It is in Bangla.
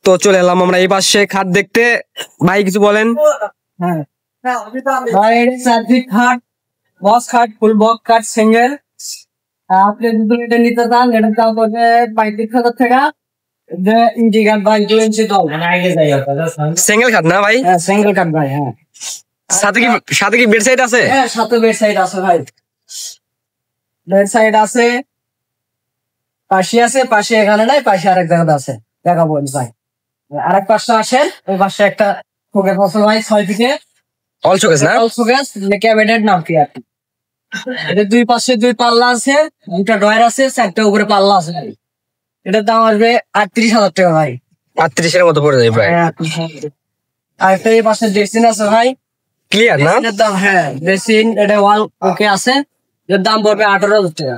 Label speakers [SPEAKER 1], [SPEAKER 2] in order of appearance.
[SPEAKER 1] তো চলে এলাম আমরা এই পাশে খাট দেখতে। ভাই কিছু বলেন।
[SPEAKER 2] হ্যাঁ ভাই, এটা 4 ফিট খাট, বক্স খাট, ফুল বক্স খাট, সিঙ্গেল। আপনি যদি এটা নিতে চান, এটার দাম পড়বে 35,000 টাকা। যে ইন্ডিকার ভাই 2 ইঞ্চি দল, মানে আগে যাই
[SPEAKER 1] সিঙ্গেল খাট না ভাই?
[SPEAKER 2] হ্যাঁ সিঙ্গেল খাট ভাই। হ্যাঁ
[SPEAKER 1] সাথে কি বেড সাইড আছে?
[SPEAKER 2] হ্যাঁ সাথে বেড সাইড আছে ভাই, বেড সাইড আছে, পাশে আছে, পাশে এখানে নাই, পাশে আরেক জায়গাতে আছে, দেখা বল ভাই। আরেক পাশে আসেন, ওই পাশে একটা শোকেস আছে ভাই 6 ফিটে,
[SPEAKER 1] অল শোকেস না?
[SPEAKER 2] অল শোকেস ক্যাবিনেট নাম কি আর কি। এটা 2 পাশে 2 পাল্লা আছে, 2টা ড্রয়ার আছে, 4টা উপরে পাল্লা আছে ভাই। এটার দাম আসবে 38,000 টাকা ভাই।
[SPEAKER 1] 38 এর মতো পড়ে যায় প্রায়।
[SPEAKER 2] হ্যাঁ 38,000। আর একটা এই পাশে ড্রেসিং আছে ভাই,
[SPEAKER 1] ক্লিয়ার না?
[SPEAKER 2] এটার দাম, হ্যাঁ ড্রেসিং, এটা ওয়াল ওকে আছে, এর দাম পড়বে 18,000 টাকা।